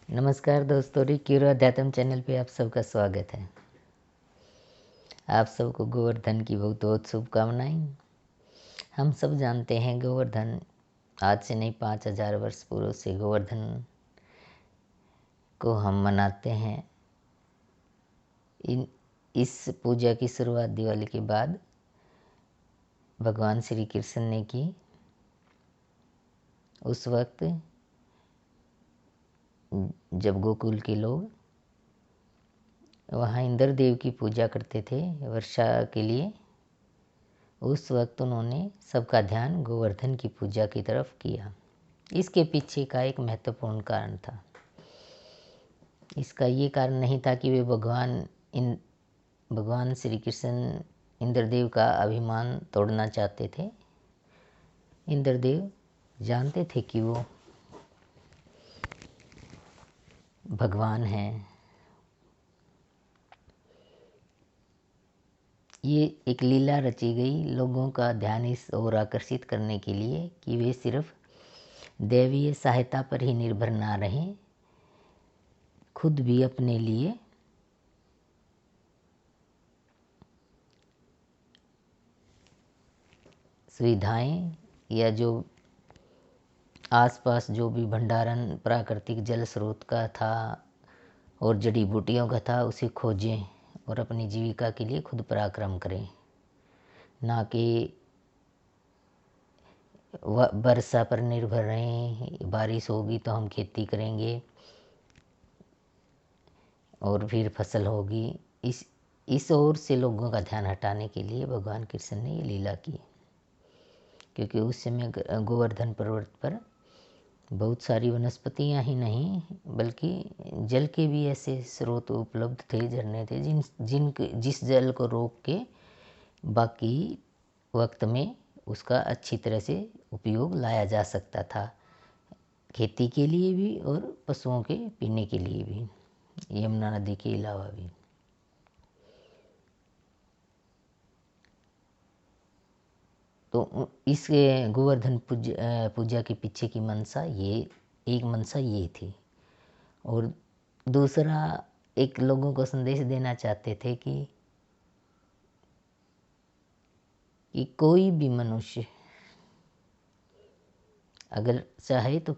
नमस्कार दोस्तों, रिक्यूर अध्यात्म चैनल पे आप सबका स्वागत है। आप सबको गोवर्धन की बहुत बहुत शुभकामनाएं। हम सब जानते हैं गोवर्धन आज से नहीं 5000 वर्ष पूर्व से गोवर्धन को हम मनाते हैं। इस पूजा की शुरुआत दिवाली के बाद भगवान श्री कृष्ण ने की। उस वक्त जब गोकुल के लोग वहाँ इंद्र देव की पूजा करते थे वर्षा के लिए, उस वक्त उन्होंने सबका ध्यान गोवर्धन की पूजा की तरफ किया। इसके पीछे का एक महत्वपूर्ण कारण था। इसका ये कारण नहीं था कि वे भगवान श्री कृष्ण इंद्रदेव का अभिमान तोड़ना चाहते थे। इंद्रदेव जानते थे कि वो भगवान हैं। ये एक लीला रची गई लोगों का ध्यान इस ओर आकर्षित करने के लिए कि वे सिर्फ दैवीय सहायता पर ही निर्भर ना रहें, खुद भी अपने लिए सुविधाएं या जो आसपास जो भी भंडारण प्राकृतिक जल स्रोत का था और जड़ी बूटियों का था उसे खोजें और अपनी जीविका के लिए खुद पराक्रम करें, ना कि वर्षा पर निर्भर रहें। बारिश होगी तो हम खेती करेंगे और फिर फसल होगी। इस ओर से लोगों का ध्यान हटाने के लिए भगवान कृष्ण ने ये लीला की, क्योंकि उस समय गोवर्धन पर्वत पर बहुत सारी वनस्पतियां ही नहीं बल्कि जल के भी ऐसे स्रोत उपलब्ध थे, झरने थे जिस जल को रोक के बाकी वक्त में उसका अच्छी तरह से उपयोग लाया जा सकता था, खेती के लिए भी और पशुओं के पीने के लिए भी, यमुना नदी के अलावा भी। तो इस गोवर्धन पूजा के पीछे की मंशा ये थी। और दूसरा, एक लोगों को संदेश देना चाहते थे कि कोई भी मनुष्य अगर चाहे तो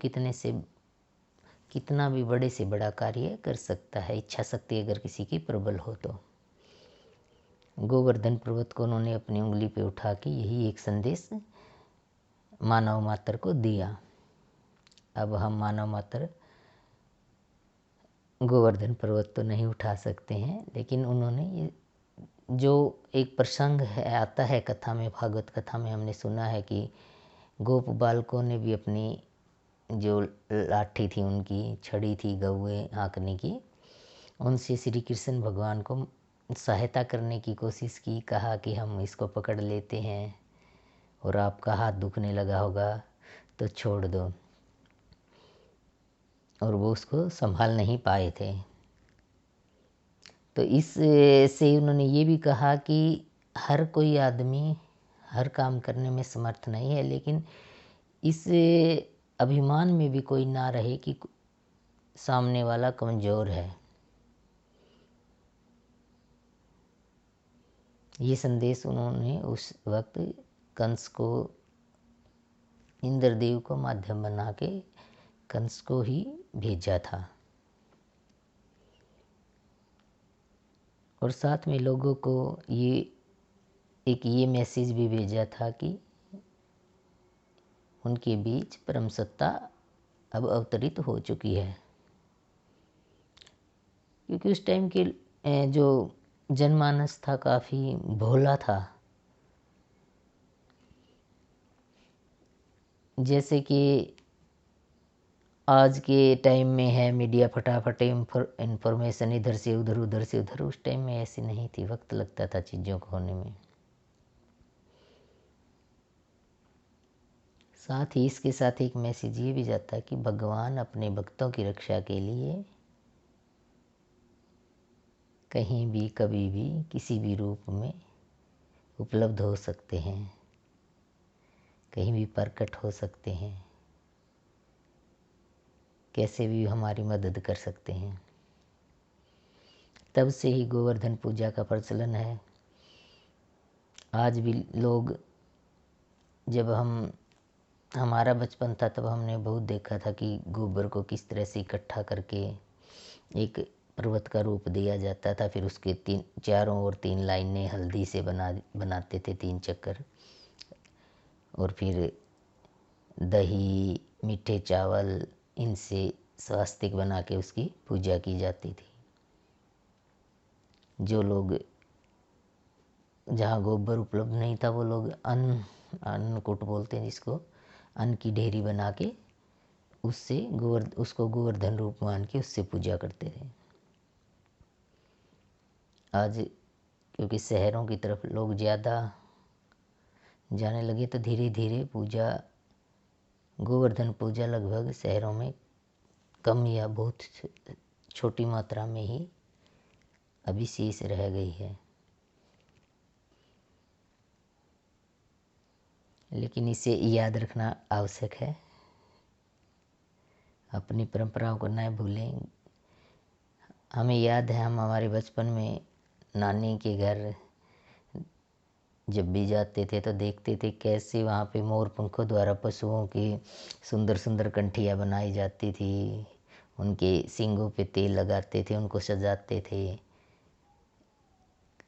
कितना भी बड़े से बड़ा कार्य कर सकता है, इच्छा शक्ति अगर किसी की प्रबल हो तो। गोवर्धन पर्वत को उन्होंने अपनी उंगली पे उठा के यही एक संदेश मानव मात्र को दिया। अब हम मानव मात्र गोवर्धन पर्वत तो नहीं उठा सकते हैं, लेकिन उन्होंने ये जो एक प्रसंग है आता है कथा में, भागवत कथा में हमने सुना है कि गोप बालकों ने भी अपनी जो लाठी थी, उनकी छड़ी थी गौए हाँकने की, उनसे श्री कृष्ण भगवान को सहायता करने की कोशिश की। कहा कि हम इसको पकड़ लेते हैं और आपका हाथ दुखने लगा होगा तो छोड़ दो, और वो उसको संभाल नहीं पाए थे। तो इस से उन्होंने ये भी कहा कि हर कोई आदमी हर काम करने में समर्थ नहीं है, लेकिन इस अभिमान में भी कोई ना रहे कि सामने वाला कमज़ोर है। ये संदेश उन्होंने उस वक्त कंस को, इंद्रदेव को माध्यम बना के कंस को ही भेजा था। और साथ में लोगों को ये मैसेज भी भेजा था कि उनके बीच परम सत्ता अब अवतरित हो चुकी है। क्योंकि उस टाइम के जो जनमानस था काफ़ी भोला था। जैसे कि आज के टाइम में है मीडिया, फटाफट इंफॉर्मेशन इधर से उधर उधर से उधर, उस टाइम में ऐसी नहीं थी, वक्त लगता था चीज़ों को होने में। साथ ही इसके साथ एक मैसेज ये भी जाता है कि भगवान अपने भक्तों की रक्षा के लिए कहीं भी कभी भी किसी भी रूप में उपलब्ध हो सकते हैं, कहीं भी प्रकट हो सकते हैं, कैसे भी हमारी मदद कर सकते हैं। तब से ही गोवर्धन पूजा का प्रचलन है। आज भी लोग, जब हमारा बचपन था तब हमने बहुत देखा था कि गोबर को किस तरह से इकट्ठा करके एक पर्वत का रूप दिया जाता था। फिर उसके चारों ओर 3 लाइनें हल्दी से बनाते थे, 3 चक्कर, और फिर दही, मीठे चावल, इनसे स्वास्तिक बना के उसकी पूजा की जाती थी। जो लोग, जहाँ गोबर उपलब्ध नहीं था, वो लोग अन्नकूट बोलते हैं जिसको, अन्न की ढेरी बना के उसको गोवर्धन रूप मान के उससे पूजा करते थे। आज क्योंकि शहरों की तरफ लोग ज़्यादा जाने लगे तो धीरे धीरे गोवर्धन पूजा लगभग शहरों में कम या बहुत छोटी मात्रा में ही अभी शेष रह गई है। लेकिन इसे याद रखना आवश्यक है, अपनी परंपराओं को न भूलें। हमें याद है, हम हमारे बचपन में नानी के घर जब भी जाते थे तो देखते थे कैसे वहाँ पे मोर पंखों द्वारा पशुओं की सुंदर सुंदर कंठियाँ बनाई जाती थी। उनके सींगों पे तेल लगाते थे, उनको सजाते थे,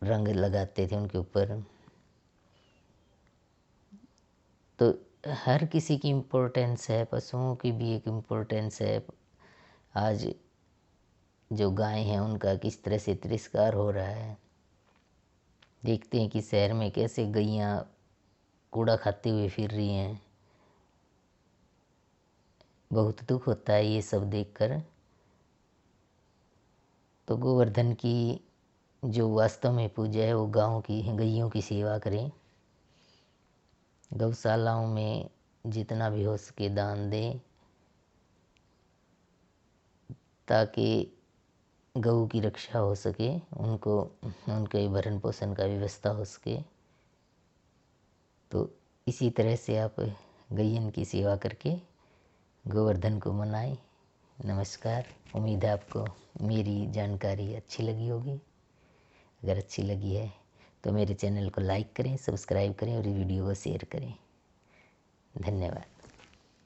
रंग लगाते थे उनके ऊपर। तो हर किसी की इम्पोर्टेंस है, पशुओं की भी एक इम्पोर्टेंस है। आज जो गाय हैं उनका किस तरह से तिरस्कार हो रहा है। देखते हैं कि शहर में कैसे गैयाँ कूड़ा खाते हुए फिर रही हैं। बहुत दुख होता है ये सब देखकर। तो गोवर्धन की जो वास्तव में पूजा है वो गाँव की गैयों की सेवा करें। गौशालाओं में जितना भी हो सके दान दें, ताकि गऊ की रक्षा हो सके, उनके भरण पोषण का व्यवस्था हो सके। तो इसी तरह से आप गैयन की सेवा करके गोवर्धन को मनाएं। नमस्कार। उम्मीद है आपको मेरी जानकारी अच्छी लगी होगी। अगर अच्छी लगी है तो मेरे चैनल को लाइक करें, सब्सक्राइब करें और वीडियो को शेयर करें। धन्यवाद।